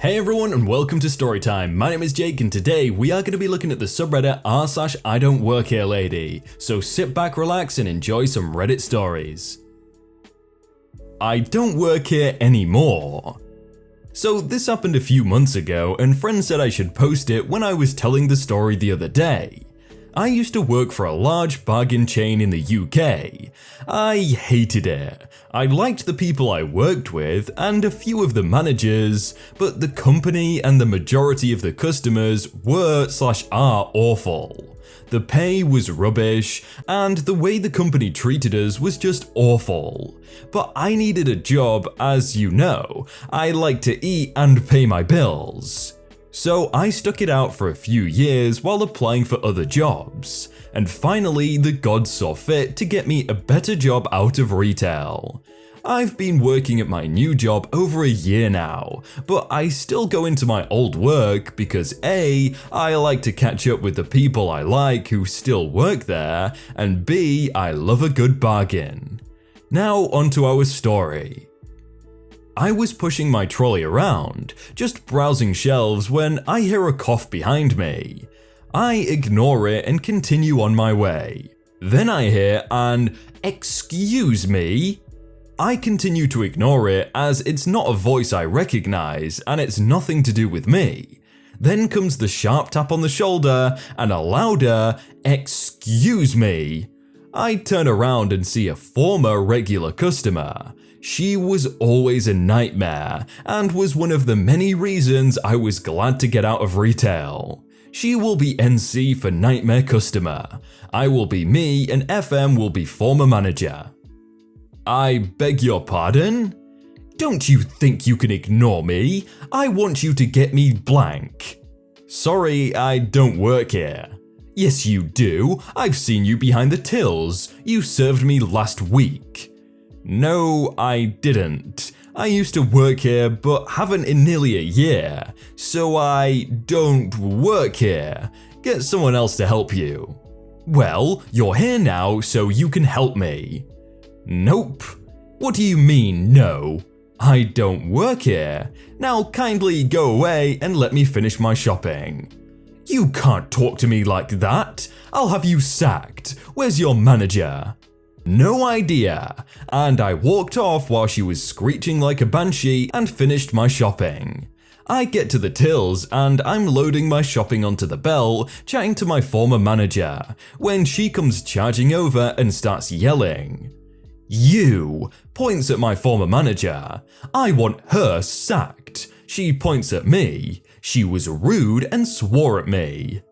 Hey everyone and welcome to Storytime. My name is Jake and today we are going to be looking at the subreddit r/idontworkherelady. So sit back, relax and enjoy some Reddit stories. I don't work here anymore. So this happened a few months ago and friends said I should post it when I was telling the story the other day. I used to work for a large bargain chain in the UK. I hated it. I liked the people I worked with and a few of the managers, but the company and the majority of the customers were/are awful. The pay was rubbish, and the way the company treated us was just awful. But I needed a job, as you know. I like to eat and pay my bills. So I stuck it out for a few years while applying for other jobs, and finally the gods saw fit to get me a better job out of retail. I've been working at my new job over a year now, but I still go into my old work because A, I like to catch up with the people I like who still work there, and B, I love a good bargain. Now onto our story. I was pushing my trolley around, just browsing shelves when I hear a cough behind me. I ignore it and continue on my way. Then I hear an "excuse me." I continue to ignore it as it's not a voice I recognize and it's nothing to do with me. Then comes the sharp tap on the shoulder and a louder "excuse me." I turn around and see a former regular customer. She was always a nightmare and was one of the many reasons I was glad to get out of retail. She will be NC for nightmare customer. I will be me and FM will be former manager. I beg your pardon? Don't you think you can ignore me? I want you to get me blank. Sorry, I don't work here. Yes you do, I've seen you behind the tills. You served me last week. No, I didn't. I used to work here but haven't in nearly a year, so I don't work here. Get someone else to help you. Well, you're here now so you can help me. Nope. What do you mean no? I don't work here. Now kindly go away and let me finish my shopping. You can't talk to me like that. I'll have you sacked. Where's your manager? No idea, and I walked off while she was screeching like a banshee and finished my shopping. I get to the tills and I'm loading my shopping onto the bell, chatting to my former manager, when she comes charging over and starts yelling. "You!" points at my former manager. I want her sacked. She points at me. She was rude and swore at me.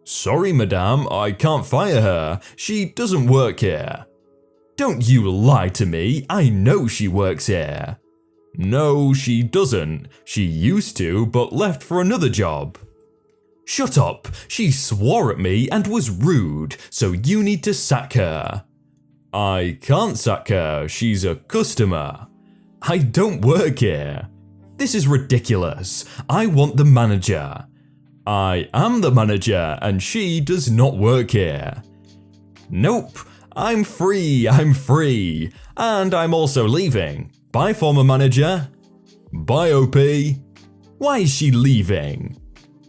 Sorry madame, I can't fire her. She doesn't work here. Don't you lie to me, I know she works here. No, she doesn't. She used to, but left for another job. Shut up, she swore at me and was rude, so you need to sack her. I can't sack her, she's a customer. I don't work here. This is ridiculous, I want the manager. I am the manager and she does not work here. Nope. I'm free, and I'm also leaving. Bye former manager. Bye OP. Why is she leaving?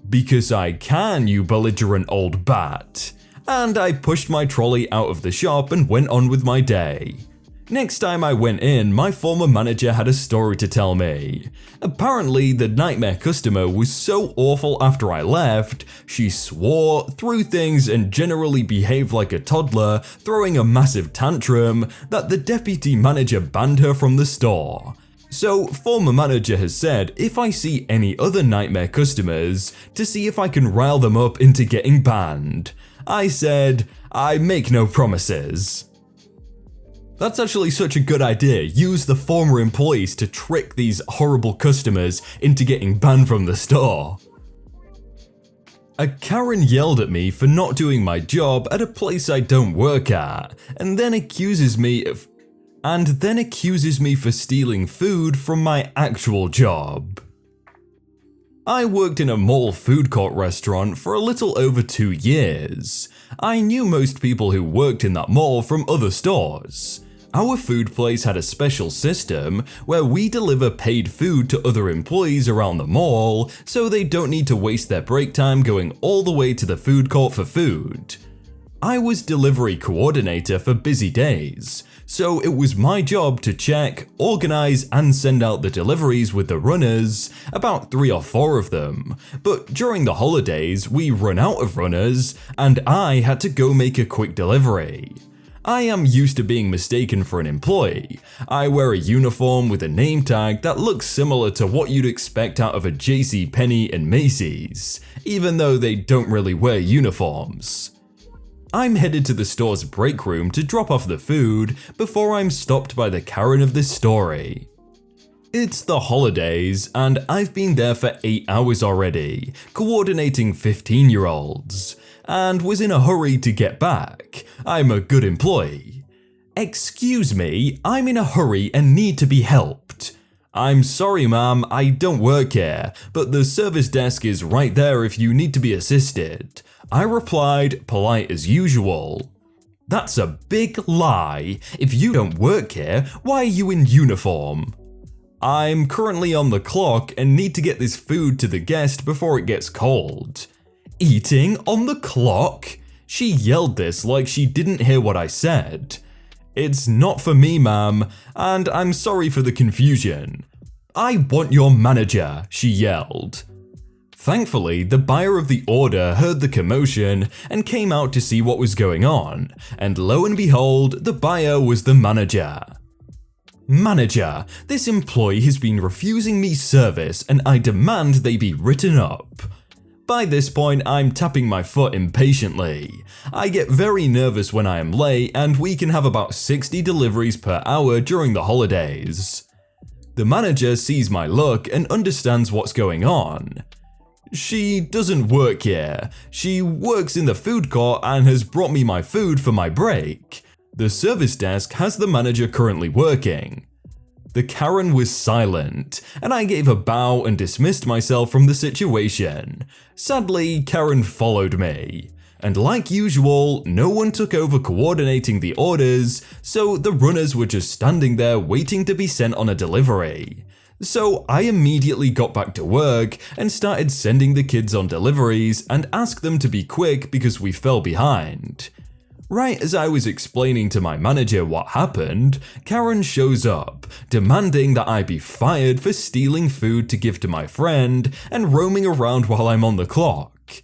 Because I can, you belligerent old bat. And I pushed my trolley out of the shop and went on with my day. Next time I went in, my former manager had a story to tell me. Apparently, the nightmare customer was so awful after I left, she swore, threw things and generally behaved like a toddler, throwing a massive tantrum, that the deputy manager banned her from the store. So, former manager has said if I see any other nightmare customers, to see if I can rile them up into getting banned. I said, I make no promises. That's actually such a good idea, use the former employees to trick these horrible customers into getting banned from the store. A Karen yelled at me for not doing my job at a place I don't work at, and then accuses me for stealing food from my actual job. I worked in a mall food court restaurant for a little over 2 years. I knew most people who worked in that mall from other stores. Our food place had a special system where we deliver paid food to other employees around the mall so they don't need to waste their break time going all the way to the food court for food. I was delivery coordinator for busy days, so it was my job to check, organize, and send out the deliveries with the runners, about 3 or 4 of them. But during the holidays, we run out of runners, and I had to go make a quick delivery. I am used to being mistaken for an employee. I wear a uniform with a name tag that looks similar to what you'd expect out of a JCPenney and Macy's, even though they don't really wear uniforms. I'm headed to the store's break room to drop off the food before I'm stopped by the Karen of this story. It's the holidays, and I've been there for 8 hours already, coordinating 15-year-olds, and was in a hurry to get back. I'm a good employee. Excuse me, I'm in a hurry and need to be helped. I'm sorry ma'am, I don't work here, but the service desk is right there if you need to be assisted. I replied, polite as usual. That's a big lie. If you don't work here, why are you in uniform? I'm currently on the clock and need to get this food to the guest before it gets cold. Eating on the clock? She yelled this like she didn't hear what I said. It's not for me, ma'am, and I'm sorry for the confusion. I want your manager, she yelled. Thankfully, the buyer of the order heard the commotion and came out to see what was going on, and lo and behold, the buyer was the manager. Manager, this employee has been refusing me service and I demand they be written up. By this point, I'm tapping my foot impatiently. I get very nervous when I am late, and we can have about 60 deliveries per hour during the holidays. The manager sees my look and understands what's going on. She doesn't work here. She works in the food court and has brought me my food for my break. The service desk has the manager currently working. The Karen was silent, and I gave a bow and dismissed myself from the situation. Sadly, Karen followed me. And like usual, no one took over coordinating the orders, so the runners were just standing there waiting to be sent on a delivery. So I immediately got back to work and started sending the kids on deliveries and asked them to be quick because we fell behind. Right as I was explaining to my manager what happened, Karen shows up, demanding that I be fired for stealing food to give to my friend and roaming around while I'm on the clock.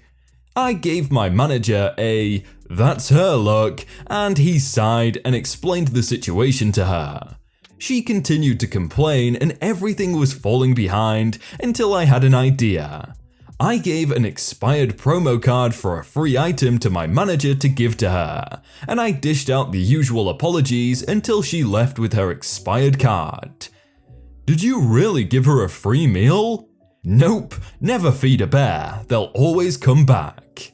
I gave my manager a "that's her" look, and he sighed and explained the situation to her. She continued to complain and everything was falling behind until I had an idea. I gave an expired promo card for a free item to my manager to give to her, and I dished out the usual apologies until she left with her expired card. Did you really give her a free meal? Nope, never feed a bear, they'll always come back.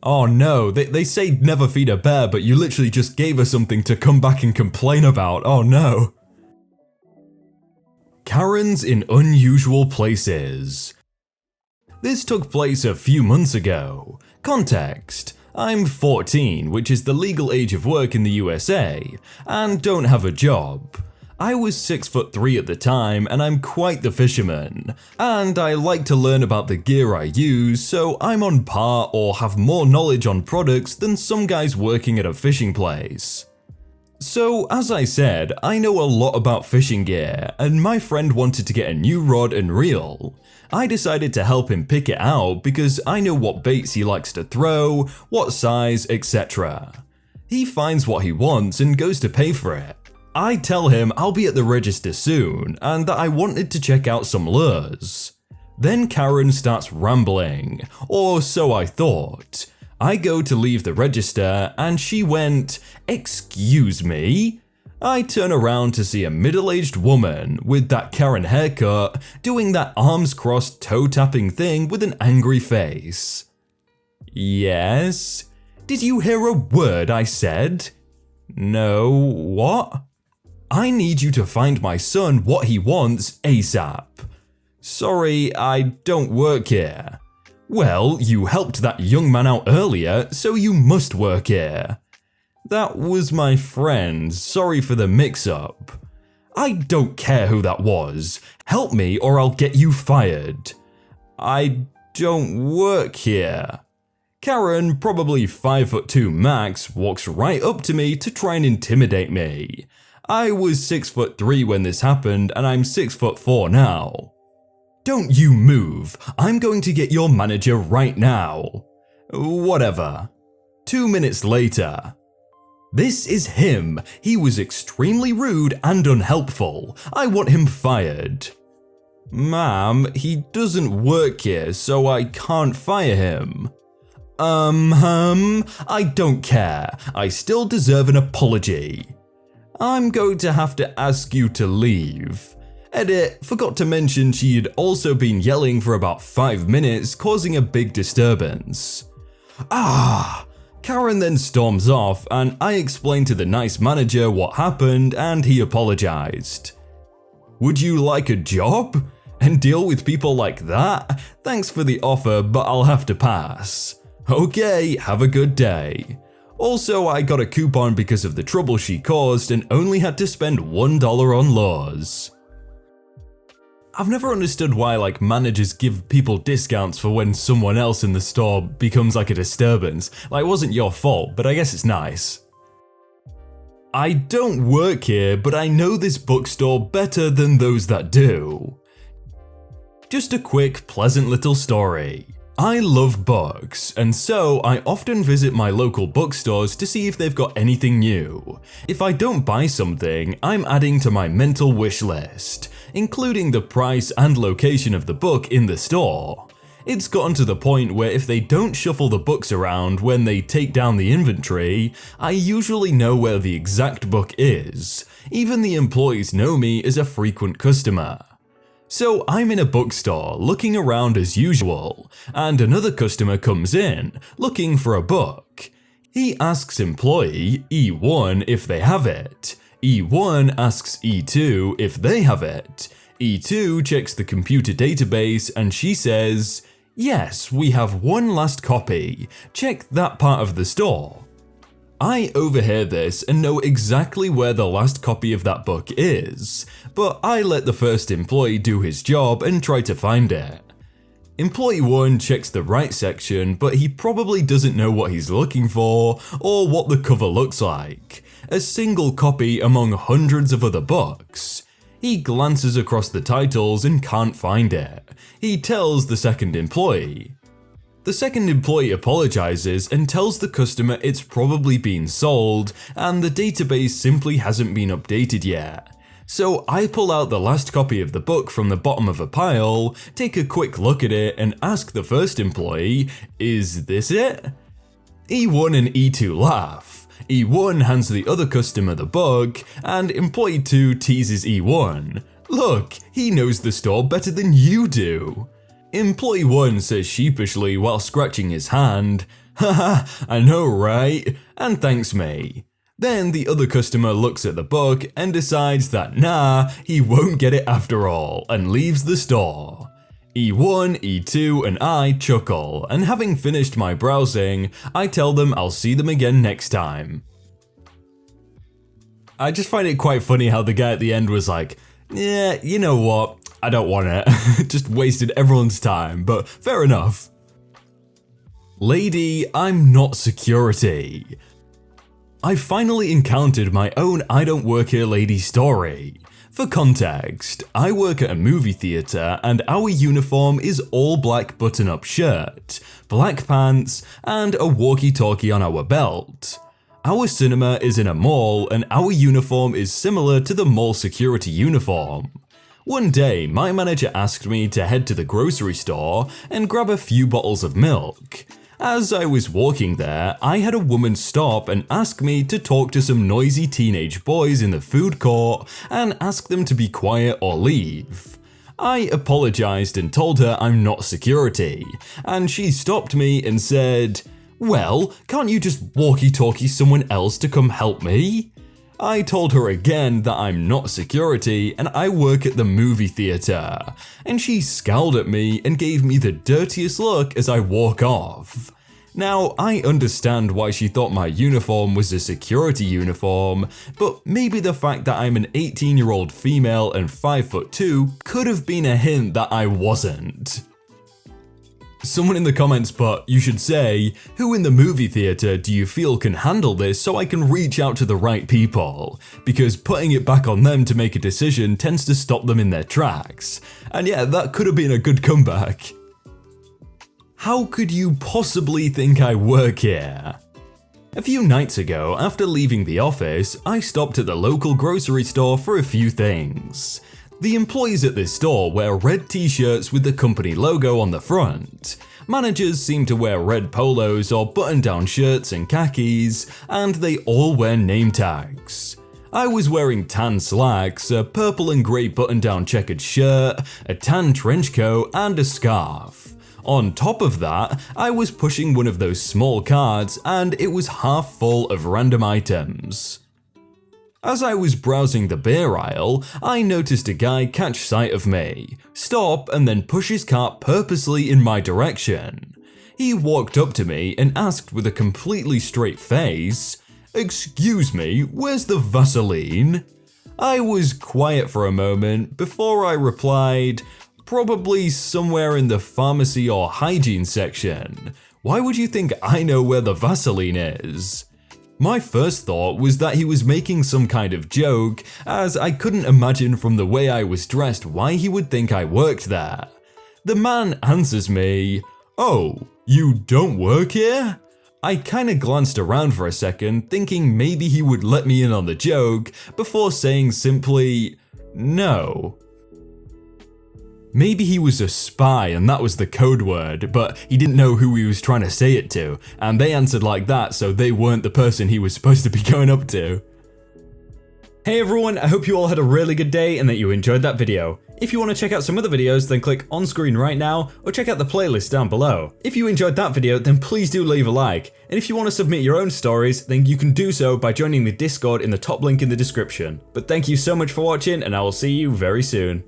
Oh no, they say never feed a bear, but you literally just gave her something to come back and complain about, oh no. Karens in unusual places. This took place a few months ago. Context: I'm 14, which is the legal age of work in the USA, and don't have a job. I was 6'3" at the time, and I'm quite the fisherman, and I like to learn about the gear I use, so I'm on par or have more knowledge on products than some guys working at a fishing place. So, as I said, I know a lot about fishing gear, and my friend wanted to get a new rod and reel. I decided to help him pick it out because I know what baits he likes to throw, what size, etc. He finds what he wants and goes to pay for it. I tell him I'll be at the register soon and that I wanted to check out some lures. Then Karen starts rambling, or so I thought. I go to leave the register and she went, "Excuse me?" I turn around to see a middle-aged woman with that Karen haircut doing that arms crossed toe tapping thing with an angry face. Yes? Did you hear a word I said? No, what? I need you to find my son what he wants ASAP. Sorry, I don't work here. Well, you helped that young man out earlier, so you must work here. That was my friend, sorry for the mix-up. I don't care who that was. Help me or I'll get you fired. I don't work here. Karen, probably 5'2" max, walks right up to me to try and intimidate me. I was 6'3" when this happened and I'm 6'4" now. Don't you move, I'm going to get your manager right now. Whatever. 2 minutes later. This is him. He was extremely rude and unhelpful. I want him fired. Ma'am, he doesn't work here, so I can't fire him. I don't care. I still deserve an apology. I'm going to have to ask you to leave. Edit, forgot to mention she had also been yelling for about 5 minutes, causing a big disturbance. Karen then storms off and I explained to the nice manager what happened and he apologized. Would you like a job? And deal with people like that? Thanks for the offer, but I'll have to pass. Okay, have a good day. Also, I got a coupon because of the trouble she caused and only had to spend $1 on laws. I've never understood why managers give people discounts for when someone else in the store becomes a disturbance. It wasn't your fault, but I guess it's nice. I don't work here, but I know this bookstore better than those that do. Just a quick, pleasant little story. I love books, and so I often visit my local bookstores to see if they've got anything new. If I don't buy something, I'm adding to my mental wish list, including the price and location of the book in the store. It's gotten to the point where if they don't shuffle the books around when they take down the inventory, I usually know where the exact book is. Even the employees know me as a frequent customer. So I'm in a bookstore looking around as usual, and another customer comes in looking for a book. He asks employee E1 if they have it. E1 asks E2 if they have it. E2 checks the computer database and she says, "Yes, we have one last copy. Check that part of the store." I overhear this and know exactly where the last copy of that book is, but I let the first employee do his job and try to find it. Employee 1 checks the right section, but he probably doesn't know what he's looking for or what the cover looks like. A single copy among hundreds of other books. He glances across the titles and can't find it. He tells the second employee. The second employee apologizes and tells the customer it's probably been sold and the database simply hasn't been updated yet. So I pull out the last copy of the book from the bottom of a pile, take a quick look at it and ask the first employee, "Is this it?" E1 and E2 laugh. E1 hands the other customer the book and employee 2 teases E1. "Look, he knows the store better than you do." Employee 1 says sheepishly while scratching his hand, "Haha, I know right," and thanks me. Then the other customer looks at the book and decides that nah, he won't get it after all and leaves the store. E1, E2 and I chuckle, and having finished my browsing, I tell them I'll see them again next time. I just find it quite funny how the guy at the end was like, "Yeah, you know what? I don't want it." Just wasted everyone's time, but fair enough. Lady, I'm not security. I finally encountered my own I don't work here lady story. For context, I work at a movie theater and our uniform is all black button-up shirt, black pants, and a walkie-talkie on our belt. Our cinema is in a mall and our uniform is similar to the mall security uniform. One day, my manager asked me to head to the grocery store and grab a few bottles of milk. As I was walking there, I had a woman stop and ask me to talk to some noisy teenage boys in the food court and ask them to be quiet or leave. I apologized and told her I'm not security, and she stopped me and said, "Well, can't you just walkie-talkie someone else to come help me?" I told her again that I'm not security and I work at the movie theater, and she scowled at me and gave me the dirtiest look as I walk off. Now, I understand why she thought my uniform was a security uniform, but maybe the fact that I'm an 18-year-old female and 5'2" could have been a hint that I wasn't. Someone in the comments put, "You should say, who in the movie theater do you feel can handle this so I can reach out to the right people? Because putting it back on them to make a decision tends to stop them in their tracks." And yeah, that could have been a good comeback. How could you possibly think I work here? A few nights ago, after leaving the office, I stopped at the local grocery store for a few things. The employees at this store wear red t-shirts with the company logo on the front. Managers seem to wear red polos or button-down shirts and khakis, and they all wear name tags. I was wearing tan slacks, a purple and grey button-down checkered shirt, a tan trench coat, and a scarf. On top of that, I was pushing one of those small carts and it was half full of random items. As I was browsing the beer aisle, I noticed a guy catch sight of me, stop and then push his cart purposely in my direction. He walked up to me and asked with a completely straight face, "Excuse me, where's the Vaseline?" I was quiet for a moment before I replied, "Probably somewhere in the pharmacy or hygiene section. Why would you think I know where the Vaseline is?" My first thought was that he was making some kind of joke, as I couldn't imagine from the way I was dressed why he would think I worked there. The man answers me, "Oh, you don't work here?" I kinda glanced around for a second, thinking maybe he would let me in on the joke, before saying simply, "No." Maybe he was a spy and that was the code word, but he didn't know who he was trying to say it to, and they answered like that, so they weren't the person he was supposed to be going up to. Hey everyone, I hope you all had a really good day and that you enjoyed that video. If you want to check out some other videos, then click on screen right now, or check out the playlist down below. If you enjoyed that video, then please do leave a like, and if you want to submit your own stories, then you can do so by joining the Discord in the top link in the description. But thank you so much for watching, and I will see you very soon.